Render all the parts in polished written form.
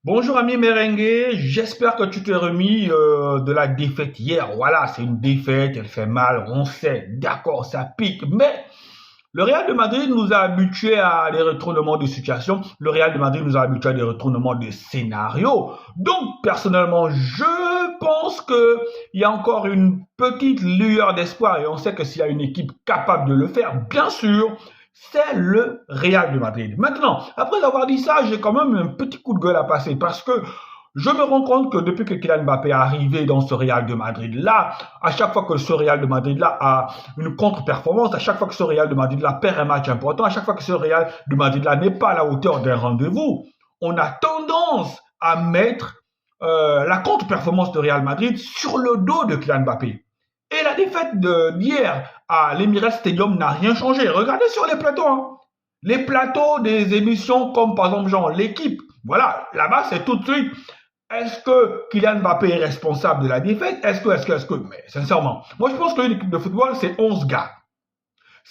Bonjour ami merengue, j'espère que tu t'es remis de la défaite hier. Voilà, c'est une défaite, elle fait mal, on sait, d'accord, ça pique, mais le Real de Madrid nous a habitués à des retournements de situation, le Real de Madrid nous a habitués à des retournements de scénario. Donc personnellement, je pense qu'il y a encore une petite lueur d'espoir et on sait que s'il y a une équipe capable de le faire, bien sûr, c'est le Real de Madrid. Maintenant, après avoir dit ça, j'ai quand même un petit coup de gueule à passer parce que je me rends compte que depuis que Kylian Mbappé est arrivé dans ce Real de Madrid-là, à chaque fois que ce Real de Madrid-là a une contre-performance, à chaque fois que ce Real de Madrid-là perd un match important, à chaque fois que ce Real de Madrid-là n'est pas à la hauteur d'un rendez-vous, on a tendance à mettre la contre-performance de Real Madrid sur le dos de Kylian Mbappé. Et la défaite d'hier à l'Emirates Stadium n'a rien changé. Regardez sur les plateaux. Hein. Les plateaux des émissions comme par exemple genre l'équipe. Voilà, là-bas c'est tout de suite. Est-ce que Kylian Mbappé est responsable de la défaite? Est-ce que mais sincèrement, moi je pense qu'une équipe de football c'est 11 gars.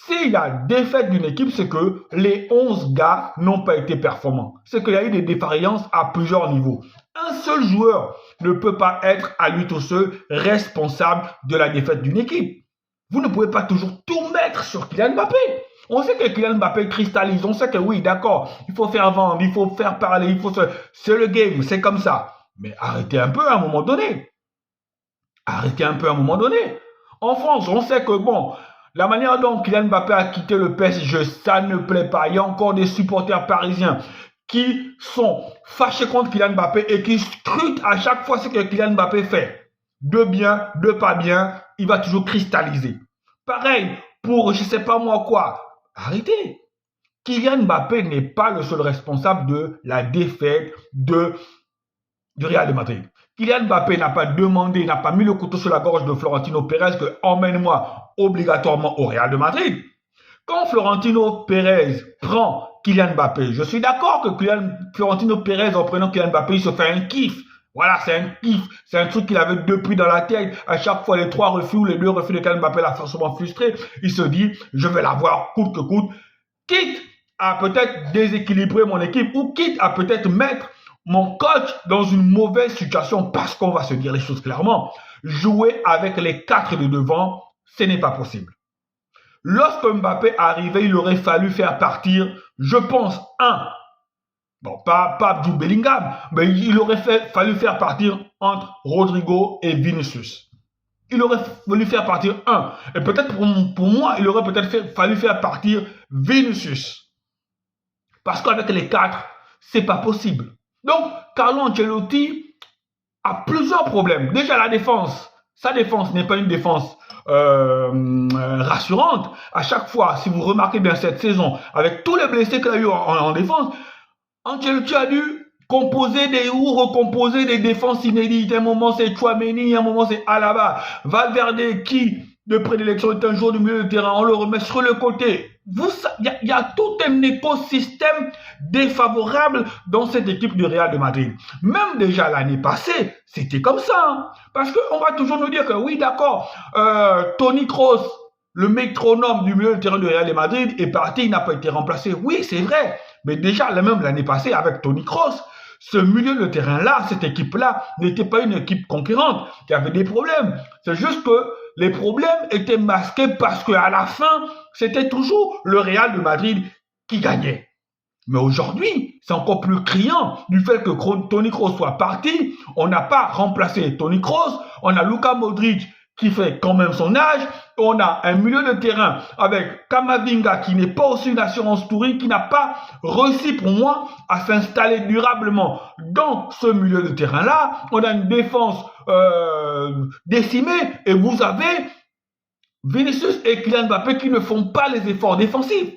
S'il y a défaite d'une équipe, c'est que les 11 gars n'ont pas été performants. C'est qu'il y a eu des défaillances à plusieurs niveaux. Un seul joueur ne peut pas être à lui tout seul responsable de la défaite d'une équipe. Vous ne pouvez pas toujours tout mettre sur Kylian Mbappé. On sait que Kylian Mbappé cristallise, on sait que oui, d'accord, il faut faire vendre, il faut faire parler, il faut se... C'est le game, c'est comme ça. Mais arrêtez un peu à un moment donné. Arrêtez un peu à un moment donné. En France, on sait que bon, la manière dont Kylian Mbappé a quitté le PSG, ça ne plaît pas. Il y a encore des supporters parisiens qui sont fâchés contre Kylian Mbappé et qui scrutent à chaque fois ce que Kylian Mbappé fait. De bien, de pas bien, il va toujours cristalliser. Pareil pour je sais pas moi quoi. Arrêtez. Kylian Mbappé n'est pas le seul responsable de la défaite du Real de Madrid. Kylian Mbappé n'a pas demandé, n'a pas mis le couteau sur la gorge de Florentino Pérez que emmène-moi obligatoirement au Real de Madrid. Quand Florentino Pérez prend Kylian Mbappé, je suis d'accord que Florentino Pérez, en prenant Kylian Mbappé, il se fait un kiff. Voilà, c'est un kiff. C'est un truc qu'il avait depuis dans la tête. À chaque fois, les trois refus, les deux refus de Kylian Mbappé l'a forcément frustré. Il se dit, je vais l'avoir coûte que coûte. Quitte à peut-être déséquilibrer mon équipe ou quitte à peut-être mettre mon coach dans une mauvaise situation parce qu'on va se dire les choses clairement. Jouer avec les quatre de devant, ce n'est pas possible. Lorsque Mbappé arrivait, il aurait fallu faire partir, je pense, bon, pas Jude Bellingham, mais il aurait fallu faire partir entre Rodrigo et Vinicius. Il aurait fallu faire partir un. Et peut-être pour moi, il aurait peut-être fallu faire partir Vinicius. Parce qu'avec les quatre, c'est pas possible. Donc, Carlo Ancelotti a plusieurs problèmes. Déjà, la défense. Sa défense n'est pas une défense rassurante. À chaque fois, si vous remarquez bien cette saison, avec tous les blessés qu'il a eu en défense, Ancelotti a dû composer ou recomposer des défenses inédites. Un moment c'est Chouameni, un moment c'est Alaba. Valverde qui, de prédilection, est un joueur du milieu de terrain, on le remet sur le côté. Il y a tout un écosystème défavorable dans cette équipe du Real de Madrid. Même déjà l'année passée, c'était comme ça. Hein. Parce qu'on va toujours nous dire que oui, d'accord, Toni Kroos, le métronome du milieu de terrain du Real de Madrid, est parti, il n'a pas été remplacé. Oui, c'est vrai. Mais déjà, même l'année passée, avec Toni Kroos, ce milieu de terrain-là, cette équipe-là, n'était pas une équipe concurrente. Il y avait des problèmes. C'est juste que les problèmes étaient masqués parce qu'à la fin, c'était toujours le Real de Madrid qui gagnait. Mais aujourd'hui, c'est encore plus criant du fait que Toni Kroos soit parti. On n'a pas remplacé Toni Kroos. On a Luka Modric qui fait quand même son âge. On a un milieu de terrain avec Kamavinga qui n'est pas aussi une assurance touring, qui n'a pas réussi pour moi à s'installer durablement dans ce milieu de terrain-là. On a une défense décimée et vous avez Vinicius et Kylian Mbappé qui ne font pas les efforts défensifs.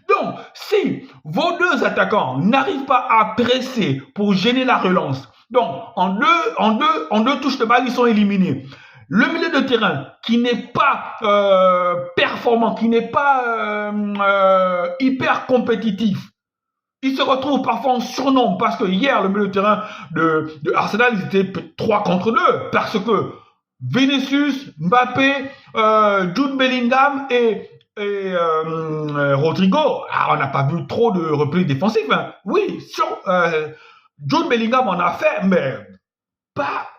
Donc, si vos deux attaquants n'arrivent pas à presser pour gêner la relance, donc en deux touches de balle, ils sont éliminés. Le milieu de terrain qui n'est pas performant, qui n'est pas hyper compétitif, il se retrouve parfois en surnombre parce que hier, le milieu de terrain de Arsenal, ils étaient 3 contre 2 parce que Vinicius, Mbappé, Jude Bellingham et Rodrigo, on n'a pas vu trop de replis défensifs. Hein. Oui, Jude Bellingham en a fait, mais pas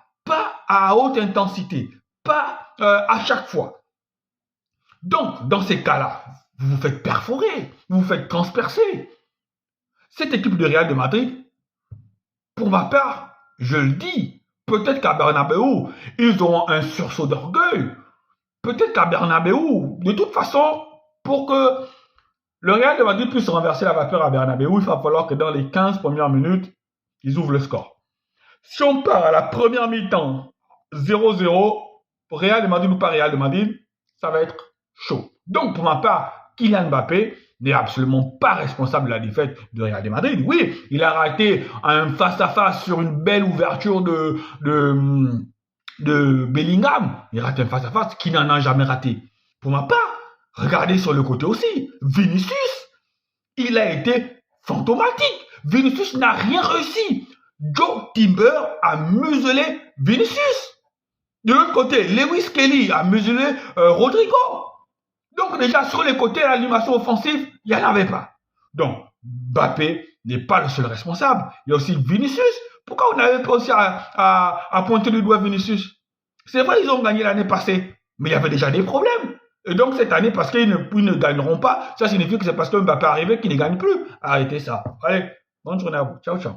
à haute intensité, pas à chaque fois. Donc, dans ces cas-là, vous vous faites perforer, vous vous faites transpercer. Cette équipe de Real de Madrid, pour ma part, je le dis, peut-être qu'à Bernabeu, ils auront un sursaut d'orgueil. Peut-être qu'à Bernabeu, de toute façon, pour que le Real de Madrid puisse renverser la vapeur à Bernabeu, il va falloir que dans les 15 premières minutes, ils ouvrent le score. Si on part à la première mi-temps 0-0, Real de Madrid ou pas Real de Madrid, ça va être chaud. Donc, pour ma part, Kylian Mbappé n'est absolument pas responsable de la défaite de Real de Madrid. Oui, il a raté un face-à-face sur une belle ouverture de Bellingham. Il a raté un face-à-face qui n'en a jamais raté. Pour ma part, regardez sur le côté aussi. Vinicius, il a été fantomatique. Vinicius n'a rien réussi. Joe Timber a muselé Vinicius. De l'autre côté, Lewis Kelly a muselé Rodrigo. Donc déjà, sur les côtés, l'animation offensive, il n'y en avait pas. Donc, Mbappé n'est pas le seul responsable. Il y a aussi Vinicius. Pourquoi on n'avait pas aussi à pointer le doigt Vinicius? C'est vrai, ils ont gagné l'année passée, mais il y avait déjà des problèmes. Et donc cette année, parce qu'ils ne gagneront pas, ça signifie que c'est parce que Mbappé est arrivé qu'ils ne gagnent plus. Arrêtez ça. Allez, bonne journée à vous. Ciao, ciao.